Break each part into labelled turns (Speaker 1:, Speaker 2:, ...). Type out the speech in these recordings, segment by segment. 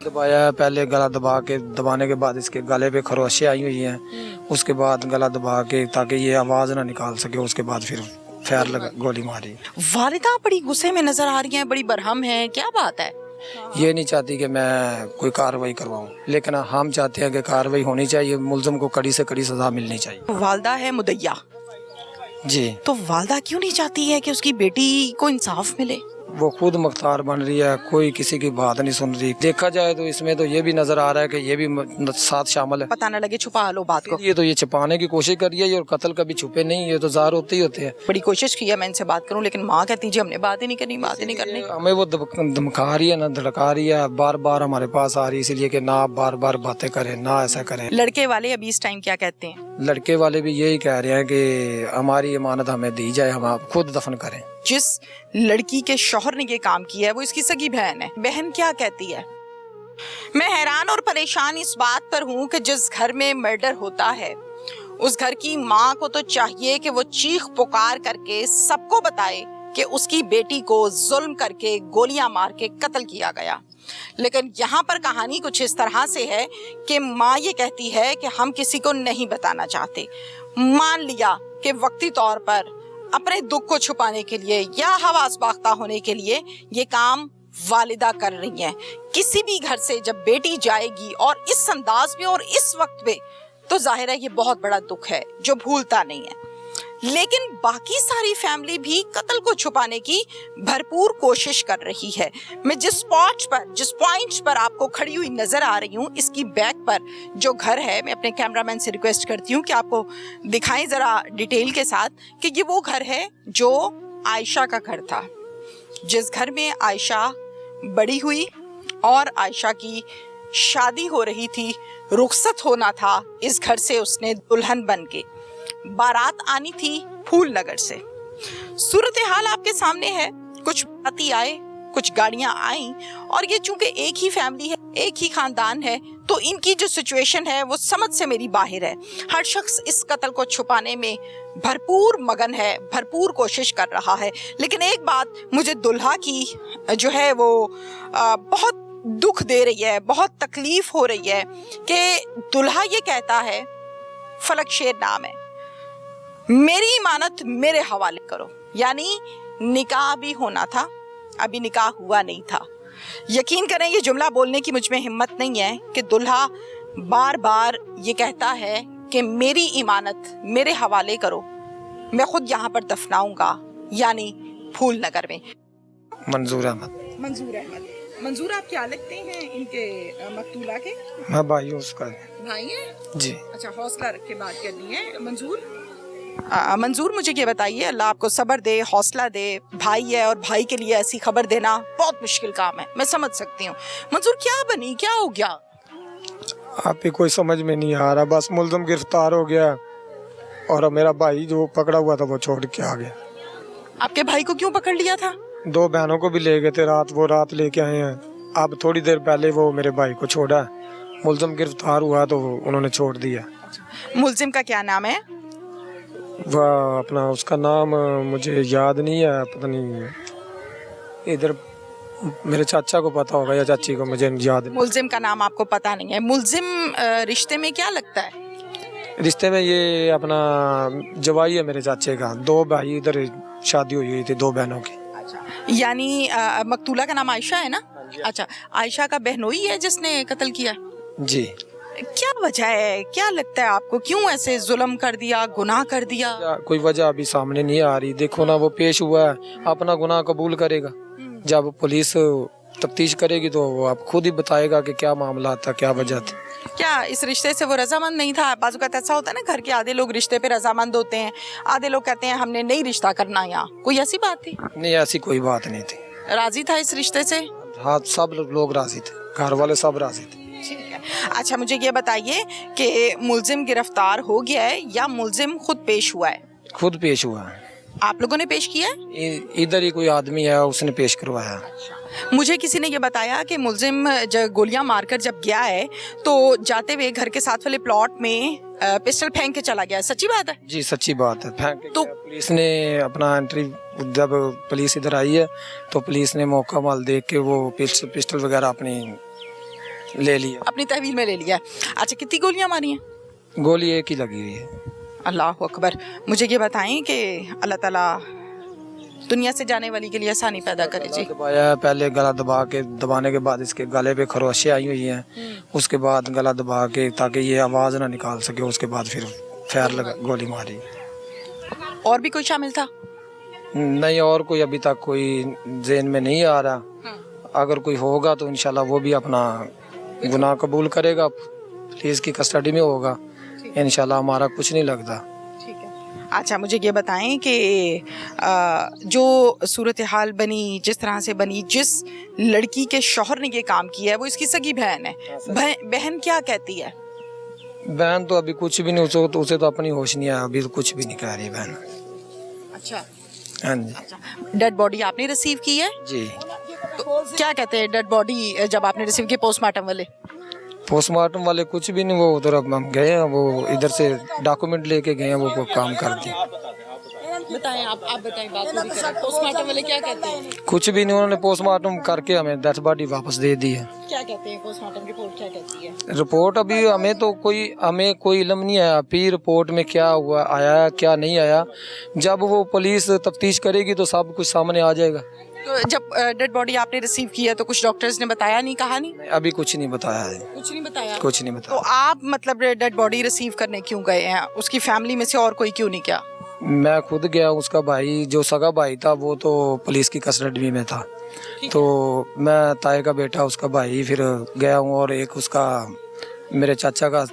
Speaker 1: दबाया, पहले गला दबाने के बाद इसके गले पे खरोशें आई हुई हैं, उसके बाद गला दबा के ताकि ये आवाज़ ना निकाल सके, उसके बाद फिर फायर लगा, गोली मारी।
Speaker 2: वालिदा बड़ी गुस्से में नजर आ रही हैं, बड़ी बरहम है, क्या बात है?
Speaker 1: ये नहीं चाहती कि मैं कोई कार्रवाई करवाऊं, लेकिन हम चाहते हैं कि कार्रवाई होनी चाहिए, मुलज़िम को कड़ी से कड़ी सजा मिलनी चाहिए।
Speaker 2: वालदा है मुदैया,
Speaker 1: जी,
Speaker 2: तो वालदा क्यों नहीं चाहती है कि उसकी बेटी को इंसाफ मिले?
Speaker 1: वो खुद मुख्तार बन रही है, कोई किसी की बात नहीं सुन रही। देखा जाए तो इसमें तो ये भी नजर आ रहा है कि ये भी साथ शामिल है।
Speaker 2: पता न लगे छुपा लो बात को।
Speaker 1: ये तो ये छिपाने की कोशिश कर रही है, और कत्ल कभी छुपे नहीं, ये तो ज़ाहिर होते ही होते हैं।
Speaker 2: बड़ी कोशिश की है मैं इनसे बात करूं, लेकिन माँ कहती जी हमने बात ही नहीं करनी, बात ही नहीं करनी।
Speaker 1: हमें वो धमका रही है ना, धड़का रही है, बार बार हमारे पास आ रही है, इसलिए कि ना बार बार बातें करें, ना ऐसा करें।
Speaker 2: लड़के वाले अभी इस टाइम क्या कहते हैं?
Speaker 1: लड़के वाले भी यही कह रहे हैं कि हमारी इमानत हमें दी जाए, हम आप खुद दफन करें।
Speaker 2: जिस लड़की के शौहर ने ये काम किया है वो इसकी सगी बहन है। बहन क्या कहती है? मैं हैरान और परेशान इस बात पर हूँ कि जिस घर में मर्डर होता है उस घर की माँ को तो चाहिए कि वो चीख पुकार करके सबको बताए कि उसकी बेटी को जुल्म करके गोलियां मार के कत्ल किया गया। लेकिन यहाँ पर कहानी कुछ इस तरह से है कि माँ ये कहती है कि हम किसी को नहीं बताना चाहते। मान लिया कि वक्ती तौर पर अपने दुख को छुपाने के लिए या हवास बाख्ता होने के लिए ये काम वालिदा कर रही हैं। किसी भी घर से जब बेटी जाएगी और इस अंदाज में और इस वक्त पे, तो जाहिर है ये बहुत बड़ा दुख है जो भूलता नहीं है। लेकिन बाकी सारी फैमिली भी कत्ल को छुपाने की भरपूर कोशिश कर रही है। मैं जिस पॉइंट पर आपको खड़ी हुई नजर आ रही हूँ, इसकी बैक पर जो घर है, मैं अपने कैमरामैन से रिक्वेस्ट करती हूँ कि आपको दिखाएं जरा डिटेल के साथ कि ये वो घर है जो आयशा का घर था, जिस घर में आयशा बड़ी हुई और आयशा की शादी हो रही थी, रुखसत होना था इस घर से उसने दुल्हन बन के। बारात आनी थी फूलनगर से। सूरत हाल आपके सामने है, कुछ बाराती आए, कुछ गाड़ियां आई, और ये चूंकि एक ही फैमिली है, एक ही खानदान है, तो इनकी जो सिचुएशन है वो समझ से मेरी बाहर है। हर शख्स इस कत्ल को छुपाने में भरपूर मगन है, भरपूर कोशिश कर रहा है। लेकिन एक बात मुझे दुल्हा की जो है वो बहुत दुख दे रही है, बहुत तकलीफ हो रही है कि दुल्हा ये कहता है, फलक शेर नाम है, मेरी इमानत मेरे हवाले करो। यानी निकाह भी होना था, अभी निकाह हुआ नहीं था। यकीन करें ये जुमला बोलने की मुझ में हिम्मत नहीं है कि दुल्हा बार बार ये कहता है कि मेरी इमानत मेरे हवाले करो, मैं खुद यहाँ पर दफनाऊंगा, यानी फूलनगर में।
Speaker 1: मंजूर अहमद।
Speaker 2: मंजूर आप क्या लगते हैं इनके मकतूला के?
Speaker 1: मैं भाई हूँ उसका।
Speaker 2: भाई हैं?
Speaker 1: जी।
Speaker 2: अच्छा, हौसला रख के बात करनी है। मंजूर मुझे ये बताइए, अल्लाह आपको सब्र दे, हौसला दे। भाई है और भाई के लिए ऐसी खबर देना बहुत मुश्किल काम है, मैं समझ सकती हूँ। मंजूर क्या बनी, क्या हो गया?
Speaker 1: आप ही कोई समझ में नहीं आ रहा, बस मुलज़िम गिरफ्तार हो गया और मेरा भाई जो पकड़ा हुआ था वो छोड़ के आ गया।
Speaker 2: आपके भाई को क्यों पकड़ लिया था?
Speaker 1: 2 बहनों को भी ले गए थे, रात लेके आए हैं। अब थोड़ी देर पहले वो मेरे भाई को छोड़ा, मुलज़िम गिरफ्तार हुआ तो उन्होंने छोड़ दिया।
Speaker 2: मुलजिम का क्या नाम है?
Speaker 1: वह अपना उसका नाम मुझे याद नहीं है, पता नहीं, इधर मेरे चाचा को पता होगा या चाची को, मुझे याद नहीं।
Speaker 2: मुलजिम का नाम आपको पता नहीं है। मुलजिम रिश्ते में क्या लगता है?
Speaker 1: रिश्ते में ये अपना जवाई है मेरे चाचे का। 2 भाई इधर शादी हुई थी, 2 बहनों की।
Speaker 2: यानी मकतूला का नाम आयशा है ना? अच्छा, आयशा का बहनोई है जिसने कत्ल किया?
Speaker 1: जी।
Speaker 2: क्या वजह है, क्या लगता है आपको, क्यों ऐसे जुल्म कर दिया, गुनाह कर दिया?
Speaker 1: कोई वजह अभी सामने नहीं आ रही। देखो ना, वो पेश हुआ है, अपना गुनाह कबूल करेगा। जब पुलिस तफ्तीश करेगी तो वो आप खुद ही बताएगा कि क्या मामला था, क्या वजह थी।
Speaker 2: क्या इस रिश्ते से वो रजामंद नहीं था? बाजू का ऐसा होता है ना, घर के आधे लोग रिश्ते पे रजामंद होते हैं, आधे लोग कहते हैं हमने नहीं रिश्ता करना। यहाँ कोई ऐसी बात थी?
Speaker 1: नहीं, ऐसी कोई बात नहीं थी।
Speaker 2: राजी था इस रिश्ते से?
Speaker 1: हाँ, सब लोग राजी थे, घर वाले सब राजी थे।
Speaker 2: ठीक है। अच्छा, मुझे ये बताइए कि मुलजिम गिरफ्तार हो गया है या मुलजिम खुद पेश हुआ है?
Speaker 1: खुद पेश हुआ है।
Speaker 2: आप लोगों ने पेश किया है?
Speaker 1: इधर ही कोई आदमी है, उसने पेश करवाया।
Speaker 2: मुझे किसी ने ये बताया कि मुलजिम जब गोलियां मारकर जब गया है तो जाते हुए घर के साथ वाले प्लॉट में पिस्टल फेंक के चला गया। सच्ची बात है?
Speaker 1: जी, सच्ची बात है। फेंक के
Speaker 2: तो
Speaker 1: पुलिस ने अपना एंट्री, जब पुलिस इधर आई है तो पुलिस ने मौका माल देख के वो पिस्टल वगैरह अपनी ले लिया।
Speaker 2: अपनी तहवील में ले लिया है। अच्छा, कितनी गोलियां मारी हैं?
Speaker 1: गोली एक ही लगी हुई है।
Speaker 2: अल्लाह अकबर। मुझे ये बताएं कि अल्लाह ताला दुनिया से जाने वाली के लिए आसानी पैदा करे जी।
Speaker 1: दबाया है, पहले गला दबाने के बाद इसके गले पे खरोशें आई हुई हैं, उसके बाद गला दबा के ताकि ये आवाज़ ना निकाल सके, उसके बाद फिर फायर लगा, गोली मारी।
Speaker 2: और भी कोई शामिल था?
Speaker 1: नहीं, और कोई अभी तक कोई ज़हन में नहीं आ रहा। अगर कोई होगा तो इंशाल्लाह वो भी अपना गुनाह कबूल करेगा, पुलिस की कस्टडी में होगा इंशाल्लाह, हमारा कुछ नहीं लगता।
Speaker 2: ठीक है। अच्छा, मुझे ये बताएं कि जो सूरत हाल बनी, जिस तरह से बनी, जिस लड़की के शौहर ने ये काम किया है वो इसकी सगी बहन है। बहन क्या कहती है?
Speaker 1: बहन तो अभी कुछ भी नहीं, उसे तो अपनी होश नहीं आया, अभी तो कुछ भी नहीं कह रही बहन।
Speaker 2: अच्छा।
Speaker 1: हाँ जी।
Speaker 2: डेड बॉडी आपने रिसीव की है
Speaker 1: जी।
Speaker 2: तो क्या कहते हैं डेड बॉडी जब आपने रिसीव की? पोस्टमार्टम वाले?
Speaker 1: पोस्टमार्टम वाले कुछ भी नहीं, वो उधर अब हम गए हैं, वो इधर से डॉक्यूमेंट लेके गए हैं, वो काम कर दिया।
Speaker 2: बताएं, आप बताएं, बात पूरी करें। पोस्टमार्टम वाले क्या कहते हैं?
Speaker 1: कुछ भी नहीं, उन्होंने पोस्टमार्टम करके हमें डेथ बॉडी वापस दे दी है।
Speaker 2: क्या कहते हैं? पोस्टमार्टम रिपोर्ट क्या कहती है?
Speaker 1: रिपोर्ट अभी हमें कोई इल्म नहीं आया, अभी रिपोर्ट में क्या हुआ, आया क्या नहीं आया। जब वो पुलिस तफ्तीश करेगी तो सब कुछ सामने आ जाएगा।
Speaker 2: तो जब डेड बॉडी आपने रिसीव की है तो कुछ डॉक्टर्स ने बताया नहीं, कहा नहीं?
Speaker 1: अभी कुछ नहीं बताया है।
Speaker 2: कुछ नहीं बताया?
Speaker 1: कुछ नहीं
Speaker 2: तो
Speaker 1: बताया।
Speaker 2: आप मतलब डेड बॉडी रिसीव करने क्यों गए हैं? उसकी फैमिली में से और कोई क्यों नहीं गया?
Speaker 1: मैं खुद गया, उसका भाई जो सगा भाई था वो तो पुलिस की कस्टडी में था, तो मैं ताए का बेटा उसका भाई फिर गया हूँ, और एक उसका मेरे चाचा का,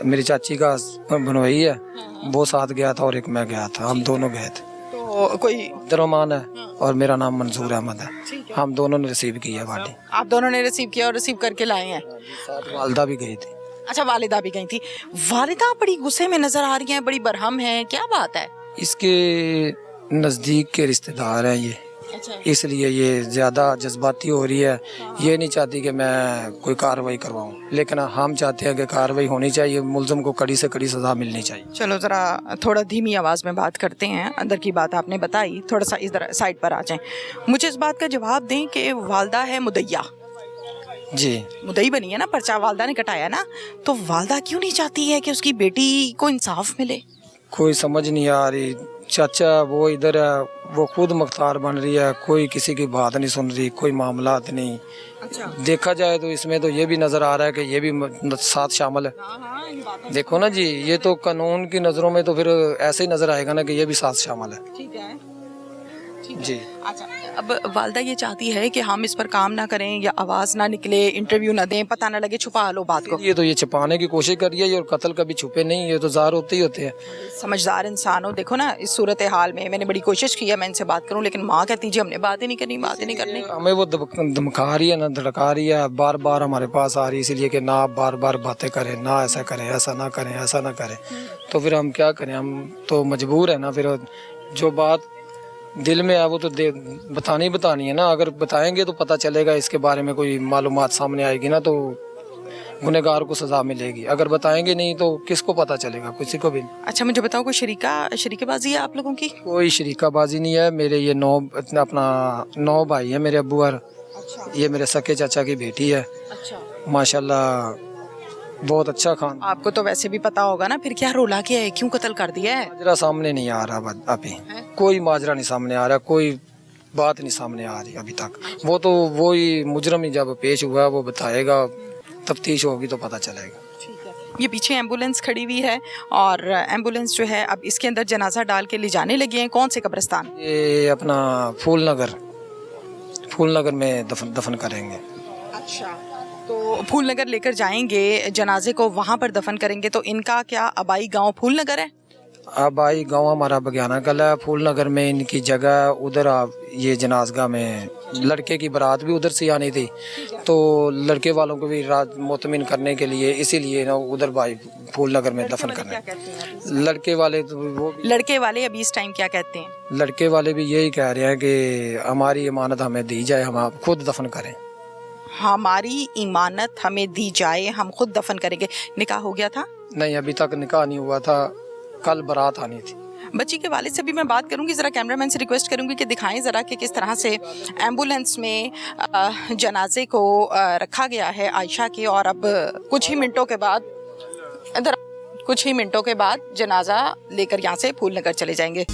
Speaker 1: मेरी चाची का बनवाई है, वो साथ गया था, और एक मैं गया था, हम दोनों गए थे।
Speaker 2: तो कोई
Speaker 1: दरमान है और मेरा नाम मंसूर अहमद है, हम दोनों ने रिसीव की है बॉडी।
Speaker 2: आप दोनों ने रिसीव किया और रिसीव करके लाए हैं?
Speaker 1: साथ वालदा भी गई थी।
Speaker 2: अच्छा, वालिदा भी गई थी। वालिदा बड़ी गुस्से में नजर आ रही हैं, बड़ी बरहम है, क्या बात है?
Speaker 1: इसके नज़दीक के रिश्तेदार हैं ये,
Speaker 2: अच्छा।
Speaker 1: इसलिए ये ज़्यादा जज्बाती हो रही है। ये नहीं चाहती कि मैं कोई कार्रवाई करवाऊं, लेकिन हम चाहते हैं कि कार्रवाई होनी चाहिए, मुलज़म को कड़ी से कड़ी सज़ा मिलनी चाहिए।
Speaker 2: चलो ज़रा थोड़ा धीमी आवाज़ में बात करते हैं। अंदर की बात आपने बताई, थोड़ा सा इधर साइड पर आ जाएं। मुझे इस बात का जवाब दें कि वालदा है मुदैया,
Speaker 1: जी
Speaker 2: मुदई बनी है ना, पर्चा वालदा ने कटाया ना, तो वालदा क्यों नहीं चाहती है कि उसकी बेटी को इंसाफ मिले?
Speaker 1: कोई समझ नहीं आ रही। चाचा वो इधर है, वो खुद मुख्तार बन रही है, कोई किसी की बात नहीं सुन रही, कोई मामलात नहीं।
Speaker 2: अच्छा।
Speaker 1: देखा जाए तो इसमें तो ये भी नज़र आ रहा है कि ये भी साथ शामिल है। देखो ना जी, ये तो कानून की नज़रों में तो फिर ऐसे ही नज़र आएगा ना कि ये भी साथ शामिल है।
Speaker 2: ठीक है
Speaker 1: जी।
Speaker 2: अच्छा, अब वालदा ये चाहती है कि हम इस पर काम ना करें या आवाज़ ना निकले, इंटरव्यू ना दें, पता ना लगे, छुपा लो बात को।
Speaker 1: ये तो ये छिपाने की कोशिश कर रही है, और कत्ल कभी छुपे नहीं, ये तो ज़ाहिर होते ही होते हैं।
Speaker 2: समझदार इंसान हो, देखो ना इस सूरत हाल में मैंने बड़ी कोशिश की है मैं इनसे बात करूं, लेकिन माँ कहती जी हमने बात ही नहीं करनी, बात ही नहीं करनी।
Speaker 1: हमें वो धमका रही है ना, धड़का रही है, बार बार हमारे पास आ रही है, इसलिए कि ना आप बार बार बातें करें, ना ऐसा करें, ऐसा ना करें, ऐसा ना करें। तो फिर हम क्या करें, हम तो मजबूर है ना, फिर जो बात दिल में है वो तो बतानी है ना। अगर बताएंगे तो पता चलेगा, इसके बारे में कोई मालूमात सामने आएगी ना तो गुनहगार को सजा मिलेगी। अगर बताएंगे नहीं तो किसको पता चलेगा, किसी को भी नहीं।
Speaker 2: अच्छा, मुझे बताओ कोई शरीकाबाजी है आप लोगों की?
Speaker 1: कोई शरीकाबाजी नहीं है। मेरे ये 9 भाई है मेरे अब्बू और
Speaker 2: अच्छा।
Speaker 1: ये मेरे सके चाचा की बेटी है।
Speaker 2: अच्छा।
Speaker 1: माशाल्लाह बहुत अच्छा खान।
Speaker 2: आपको तो वैसे भी पता होगा ना, फिर क्या रोला क्या है, क्यों कत्ल कर दिया है?
Speaker 1: माजरा सामने नहीं आ रहा अभी, कोई माजरा नहीं सामने आ रहा, कोई बात नहीं सामने आ रही अभी तक। वो तो वही मुजरम ही जब पेश हुआ वो बताएगा, तफ्तीश होगी तो पता चलेगा।
Speaker 2: ये पीछे एम्बुलेंस खड़ी हुई है और एम्बुलेंस जो है अब इसके अंदर जनाजा डाल के ले जाने लगे हैं। कौन से कब्रिस्तान?
Speaker 1: ये अपना फूल नगर में दफन करेंगे।
Speaker 2: अच्छा, तो फूल नगर लेकर जाएंगे जनाजे को, वहाँ पर दफन करेंगे। तो इनका क्या आबाई गांव फूल नगर है?
Speaker 1: आबाई गांव हमारा बगियाना कला है। फूल नगर में इनकी जगह, उधर ये जनाजगा में लड़के की बारात भी उधर से आनी थी, तो लड़के वालों को भी रात मुतमिन करने के लिए इसीलिए ना उधर भाई फूल नगर में दफन करने। लड़के वाले तो वो
Speaker 2: लड़के वाले अभी इस टाइम क्या कहते हैं?
Speaker 1: लड़के वाले भी यही कह रहे हैं कि हमारी इमानत हमें दी जाए, हम आप खुद दफन करें।
Speaker 2: हमारी इमानत हमें दी जाए, हम खुद दफन करेंगे। निकाह हो गया था?
Speaker 1: नहीं, अभी तक निकाह नहीं हुआ था, कल बारात आनी थी।
Speaker 2: बच्ची के वालिद से भी मैं बात करूंगी, ज़रा कैमरामैन से रिक्वेस्ट करूंगी कि दिखाएं ज़रा कि किस तरह से एम्बुलेंस में जनाजे को रखा गया है आयशा के, और अब कुछ ही मिनटों के बाद जनाजा लेकर यहाँ से फूल नगर चले जाएंगे।